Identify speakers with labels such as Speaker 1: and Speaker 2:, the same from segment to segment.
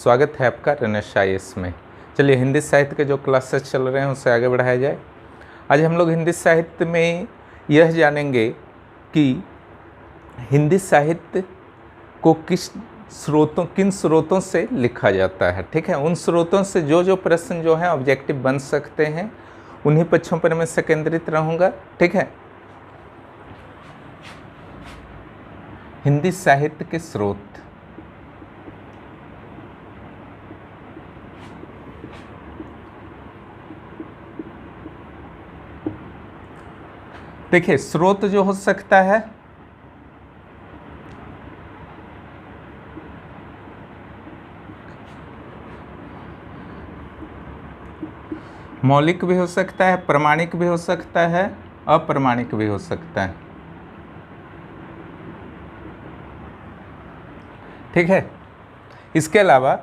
Speaker 1: स्वागत है आपका रनर्स IAS में। चलिए हिंदी साहित्य के जो क्लासेस चल रहे हैं उससे आगे बढ़ाया जाए। आज हम लोग हिंदी साहित्य में यह जानेंगे कि हिंदी साहित्य को किन स्रोतों से लिखा जाता है। ठीक है, उन स्रोतों से जो प्रश्न जो हैं ऑब्जेक्टिव बन सकते हैं उन्हीं पक्षों पर मैं से केंद्रित रहूँगा। ठीक है, हिंदी साहित्य के स्रोत। देखिए, स्रोत जो हो सकता है मौलिक भी हो सकता है, प्रमाणिक भी हो सकता है, अप्रमाणिक भी हो सकता है। ठीक है, इसके अलावा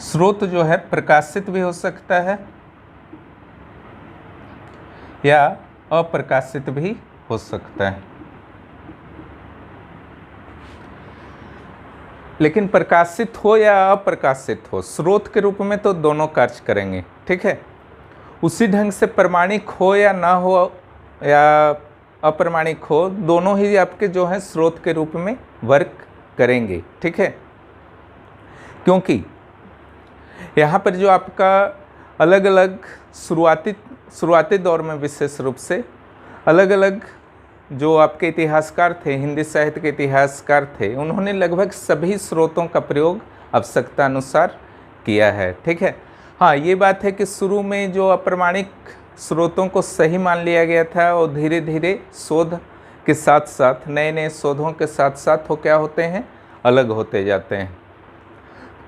Speaker 1: स्रोत जो है प्रकाशित भी हो सकता है या अप्रकाशित भी हो सकता है। लेकिन प्रकाशित हो या अप्रकाशित हो, स्रोत के रूप में तो दोनों कार्य करेंगे। ठीक है, उसी ढंग से प्रमाणिक हो या ना हो या अप्रमाणिक हो, दोनों ही आपके जो है स्रोत के रूप में वर्क करेंगे। ठीक है, क्योंकि यहाँ पर जो आपका अलग अलग शुरुआती दौर में विशेष रूप से अलग अलग जो आपके इतिहासकार थे, हिंदी साहित्य के इतिहासकार थे, उन्होंने लगभग सभी स्रोतों का प्रयोग आवश्यकता अनुसार किया है। ठीक है, हाँ ये बात है कि शुरू में जो अप्रमाणिक स्रोतों को सही मान लिया गया था और धीरे धीरे शोध के साथ साथ नए शोधों के साथ साथ वो क्या होते हैं, अलग होते जाते हैं।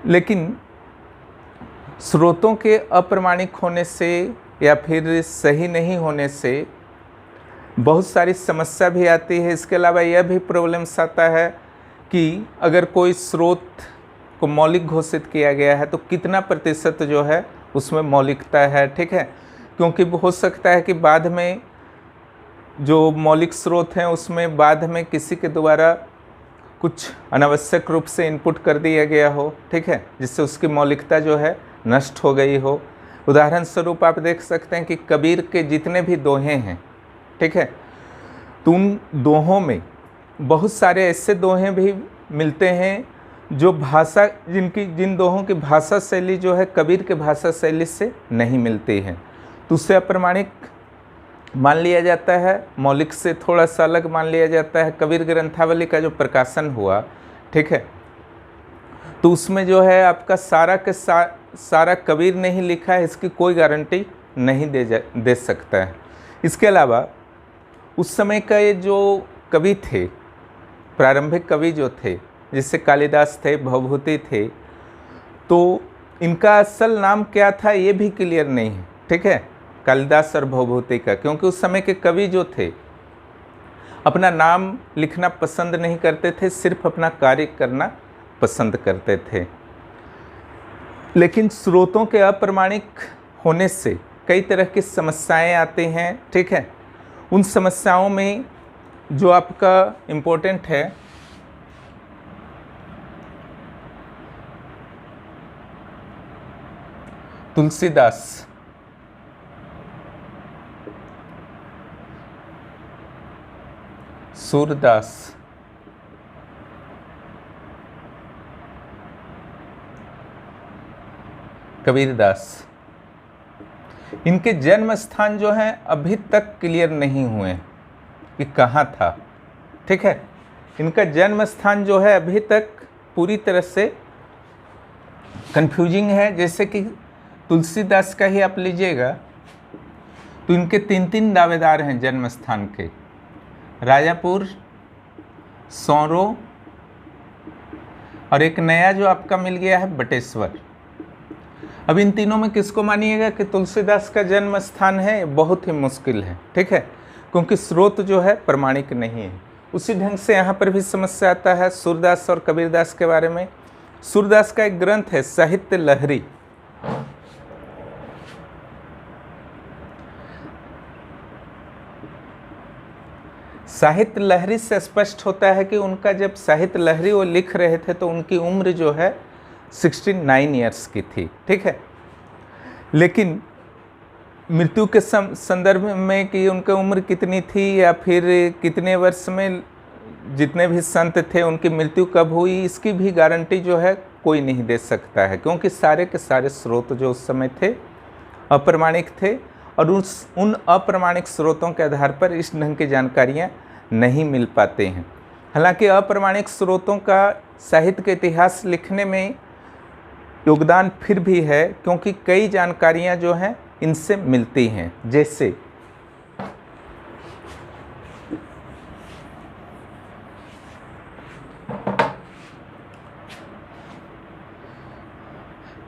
Speaker 1: लेकिन स्रोतों के अप्रमाणिक होने से या फिर सही नहीं होने से बहुत सारी समस्या भी आती है। इसके अलावा यह भी प्रॉब्लम्स आता है कि अगर कोई स्रोत को मौलिक घोषित किया गया है तो कितना प्रतिशत जो है उसमें मौलिकता है। ठीक है, क्योंकि हो सकता है कि बाद में जो मौलिक स्रोत हैं उसमें बाद में किसी के द्वारा कुछ अनावश्यक रूप से इनपुट कर दिया गया हो। ठीक है, जिससे उसकी मौलिकता जो है नष्ट हो गई हो। उदाहरण स्वरूप आप देख सकते हैं कि कबीर के जितने भी दोहे हैं, ठीक है, तो उन दोहों में बहुत सारे ऐसे दोहे भी मिलते हैं जो जिन दोहों की भाषा शैली जो है कबीर के भाषा शैली से नहीं मिलती है, तो उससे अप्रमाणिक मान लिया जाता है, मौलिक से थोड़ा सा अलग मान लिया जाता है। कबीर ग्रंथावली का जो प्रकाशन हुआ, ठीक है, तो उसमें जो है आपका सारा कबीर ने ही लिखा है, इसकी कोई गारंटी नहीं दे सकता है। इसके अलावा उस समय का ये जो कवि थे, प्रारंभिक कवि जो थे, जैसे कालिदास थे, भवभूति थे, तो इनका असल नाम क्या था ये भी क्लियर नहीं है। ठीक है, कालिदास और भवभूति का, क्योंकि उस समय के कवि जो थे अपना नाम लिखना पसंद नहीं करते थे, सिर्फ अपना कार्य करना पसंद करते थे। लेकिन स्रोतों के अप्रमाणिक होने से कई तरह की समस्याएं आती हैं। ठीक है, उन समस्याओं में जो आपका इम्पोर्टेंट है तुलसीदास, सूरदास, कबीरदास, इनके जन्म स्थान जो हैं अभी तक क्लियर नहीं हुए कि कहाँ था। ठीक है, इनका जन्म स्थान जो है अभी तक पूरी तरह से कंफ्यूजिंग है। जैसे कि तुलसीदास का ही आप लीजिएगा तो इनके तीन दावेदार हैं जन्म स्थान के, राजापुर, सौरो और एक नया जो आपका मिल गया है बटेश्वर। अब इन तीनों में किसको मानिएगा कि तुलसीदास का जन्म स्थान है, बहुत ही मुश्किल है। ठीक है, क्योंकि स्रोत जो है प्रमाणिक नहीं है। उसी ढंग से यहाँ पर भी समस्या आता है सूरदास और कबीरदास के बारे में। सूरदास का एक ग्रंथ है साहित्य लहरी, साहित्य लहरी से स्पष्ट होता है कि उनका जब साहित्य लहरी वो लिख रहे थे तो उनकी उम्र जो है 69 ईयर्स की थी, ठीक है। लेकिन मृत्यु के संदर्भ में कि उनकी उम्र कितनी थी या फिर कितने वर्ष में जितने भी संत थे उनकी मृत्यु कब हुई, इसकी भी गारंटी जो है कोई नहीं दे सकता है, क्योंकि सारे के सारे स्रोत जो उस समय थे अप्रमाणिक थे और उन अप्रमाणिक स्रोतों के आधार पर इस ढंग की जानकारियाँ नहीं मिल पाते हैं। हालांकि अप्रमाणिक स्रोतों का साहित्य के इतिहास लिखने में योगदान फिर भी है, क्योंकि कई जानकारियाँ जो हैं इनसे मिलती हैं। जैसे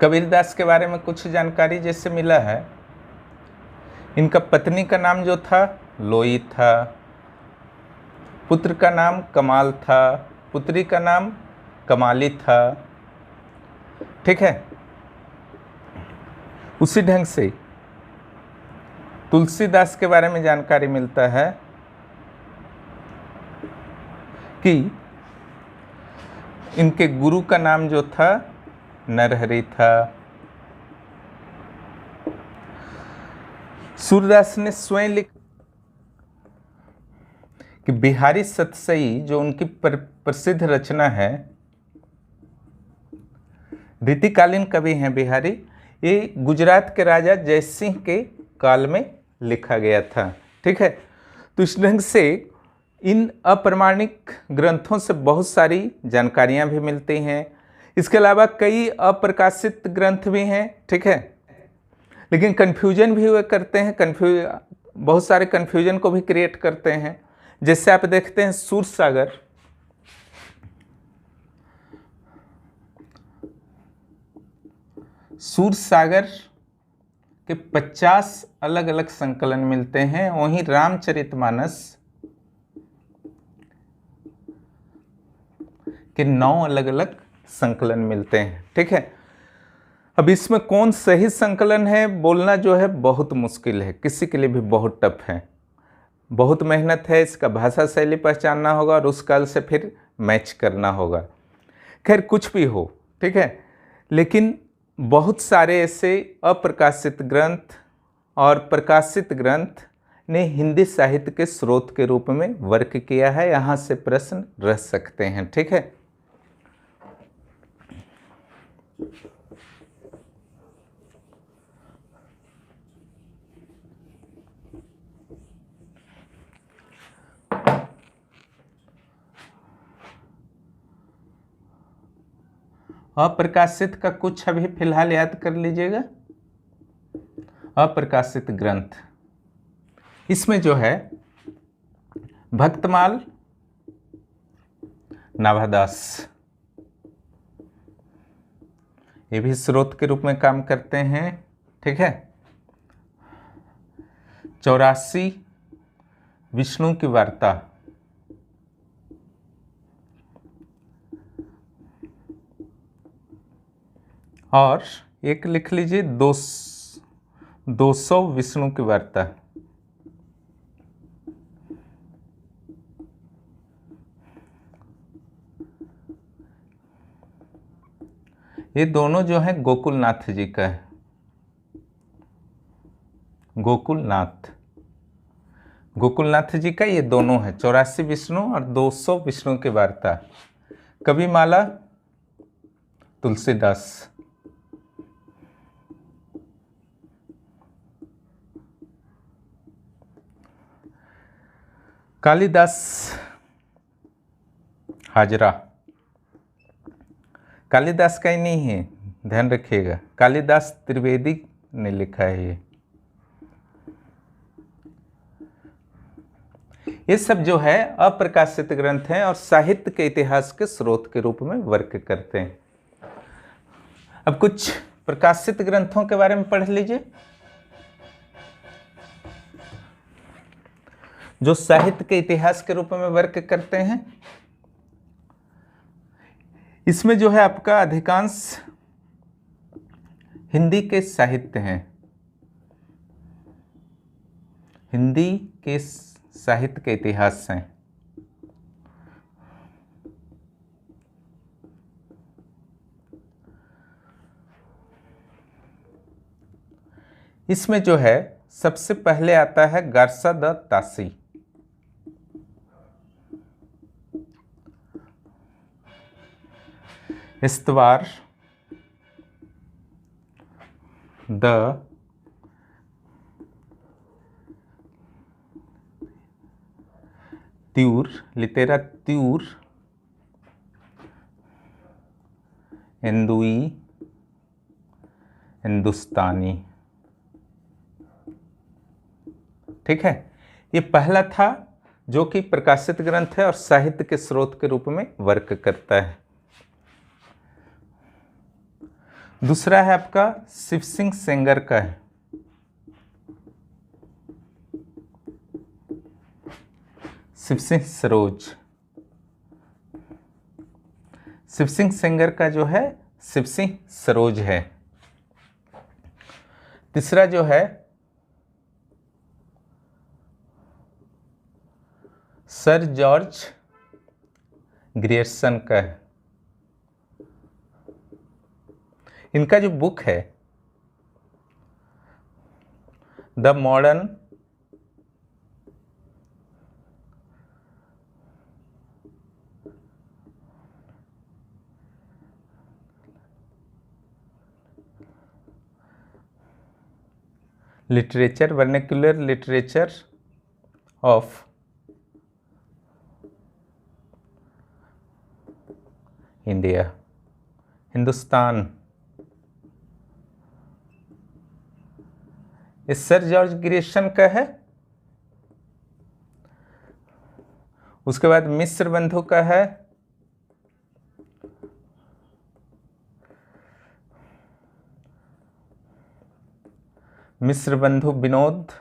Speaker 1: कबीरदास के बारे में कुछ जानकारी जैसे मिला है, इनका पत्नी का नाम जो था लोई था, पुत्र का नाम कमाल था, पुत्री का नाम कमाली था, ठीक है। उसी ढंग से तुलसीदास के बारे में जानकारी मिलता है कि इनके गुरु का नाम जो था नरहरि था। सूरदास ने स्वयं लिख कि बिहारी सतसई जो उनकी प्रसिद्ध रचना है, रीतिकालीन कवि हैं बिहारी, ये गुजरात के राजा जयसिंह के काल में लिखा गया था, ठीक है। तो इस ढंग से इन अप्रमाणिक ग्रंथों से बहुत सारी जानकारियां भी मिलती हैं। इसके अलावा कई अप्रकाशित ग्रंथ भी हैं, ठीक है, लेकिन कन्फ्यूजन भी हुए करते हैं, बहुत सारे कन्फ्यूजन को भी क्रिएट करते हैं। जैसे आप देखते हैं सूरसागर, सूरसागर के 50 अलग अलग संकलन मिलते हैं, वहीं रामचरितमानस के 9 अलग अलग संकलन मिलते हैं, ठीक है। अब इसमें कौन सही संकलन है बोलना जो है बहुत मुश्किल है, किसी के लिए भी बहुत टफ है, बहुत मेहनत है। इसका भाषा शैली पहचानना होगा और उस काल से फिर मैच करना होगा। खैर कुछ भी हो, ठीक है, लेकिन बहुत सारे ऐसे अप्रकाशित ग्रंथ और प्रकाशित ग्रंथ ने हिंदी साहित्य के स्रोत के रूप में वर्क किया है। यहाँ से प्रश्न रह सकते हैं, ठीक है। अप्रकाशित का कुछ अभी फिलहाल याद कर लीजिएगा। अप्रकाशित ग्रंथ, इसमें जो है भक्तमाल नाभादास, ये भी स्रोत के रूप में काम करते हैं, ठीक है। 84 विष्णु की वार्ता, और एक लिख लीजिए 200 विष्णु की वार्ता। ये दोनों जो है गोकुलनाथ जी का है, गोकुलनाथ जी का ये दोनों है, 84 विष्णु और 200 विष्णु की वार्ता। कविमाला तुलसीदास, कालिदास हाजरा, कालिदास का ही नहीं है, ध्यान रखिएगा, कालिदास त्रिवेदी ने लिखा है ये सब जो है अप्रकाशित ग्रंथ हैं और साहित्य के इतिहास के स्रोत के रूप में वर्क करते हैं। अब कुछ प्रकाशित ग्रंथों के बारे में पढ़ लीजिए जो साहित्य के इतिहास के रूप में वर्क करते हैं। इसमें जो है आपका अधिकांश हिंदी के साहित्य हैं, हिंदी के साहित्य के इतिहास हैं। इसमें जो है सबसे पहले आता है गार्सा द तासी। इस्तवार द त्यूर, लितेरा त्यूर हिंदुई हिंदुस्तानी। ठीक है, ये पहला था जो कि प्रकाशित ग्रंथ है और साहित्य के स्रोत के रूप में वर्क करता है। दूसरा है आपका शिव सिंह सेंगर का है। शिव सिंह सरोज। शिव सिंह सेंगर का जो है शिव सिंह सरोज है। तीसरा जो है सर जॉर्ज ग्रियर्सन का है। इनका जो बुक है the modern literature, vernacular literature of India, Hindustan, ये सर जॉर्ज ग्रियर्सन का है। उसके बाद मिस्र बंधु का है मिस्र बंधु विनोद।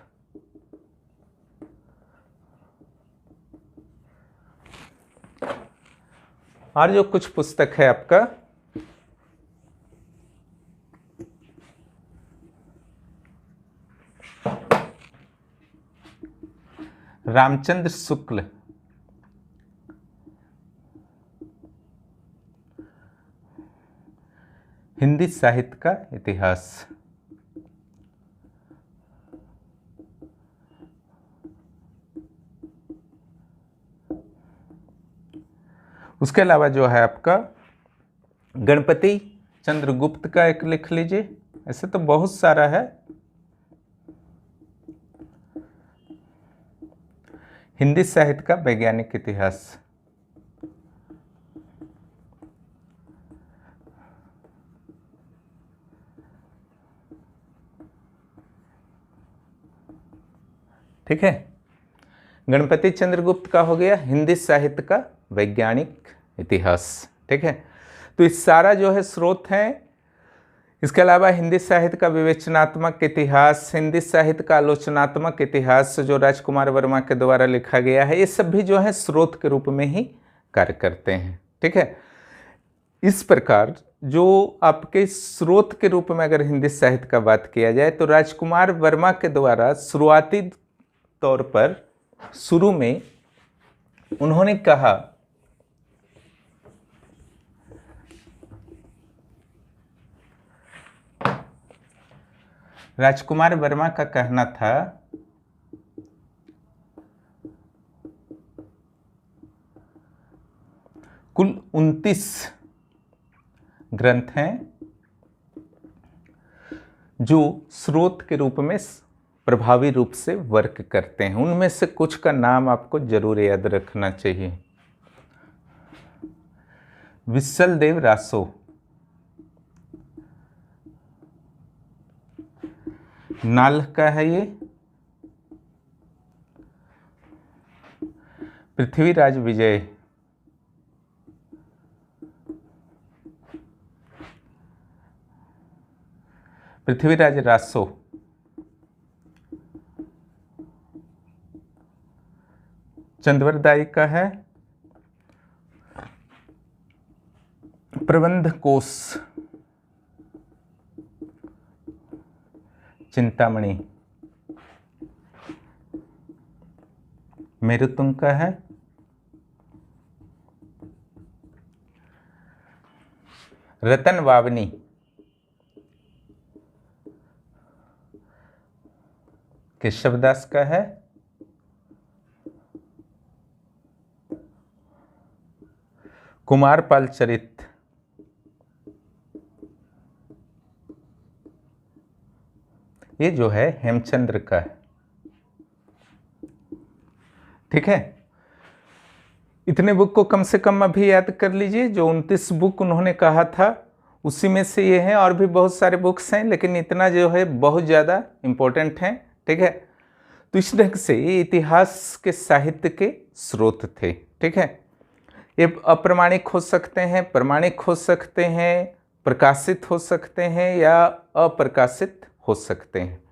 Speaker 1: और जो कुछ पुस्तक है आपका रामचंद्र शुक्ल, हिंदी साहित्य का इतिहास। उसके अलावा जो है आपका गणपति चंद्रगुप्त का एक लिख लीजिए। ऐसे तो बहुत सारा है। हिंदी साहित्य का वैज्ञानिक इतिहास। ठीक है, गणपति चंद्रगुप्त का हो गया हिंदी साहित्य का वैज्ञानिक इतिहास। ठीक है, तो इस सारा जो है स्रोत हैं। इसके अलावा हिंदी साहित्य का विवेचनात्मक इतिहास, हिंदी साहित्य का आलोचनात्मक इतिहास जो राजकुमार वर्मा के द्वारा लिखा गया है, ये सब भी जो है स्रोत के रूप में ही कार्य करते हैं। ठीक है, इस प्रकार जो आपके स्रोत के रूप में अगर हिंदी साहित्य का बात किया जाए तो राजकुमार वर्मा के द्वारा शुरुआती तौर पर शुरू में उन्होंने कहा राजकुमार वर्मा का कहना था कुल 29 ग्रंथ हैं जो स्रोत के रूप में प्रभावी रूप से वर्क करते हैं। उनमें से कुछ का नाम आपको जरूर याद रखना चाहिए। विसल देव रासो, नाल का है ये। पृथ्वीराज विजय, पृथ्वीराज रासो, चंद्रवरदाई का है प्रबंध कोश, चिंतामणि, मेरुतुंग का है रतन वावनी, केशवदास का है। कुमारपाल चरित ये जो है हेमचंद्र का है। ठीक है, इतने बुक को कम से कम अभी याद कर लीजिए। जो 29 बुक उन्होंने कहा था उसी में से ये हैं, और भी बहुत सारे बुक्स हैं, लेकिन इतना जो है बहुत ज़्यादा इम्पोर्टेंट हैं। ठीक है, तो इस ढंग से ये इतिहास के साहित्य के स्रोत थे। ठीक है, ये अप्रमाणिक हो सकते हैं, प्रमाणिक हो सकते हैं, प्रकाशित हो सकते हैं या अप्रकाशित हो सकते हैं।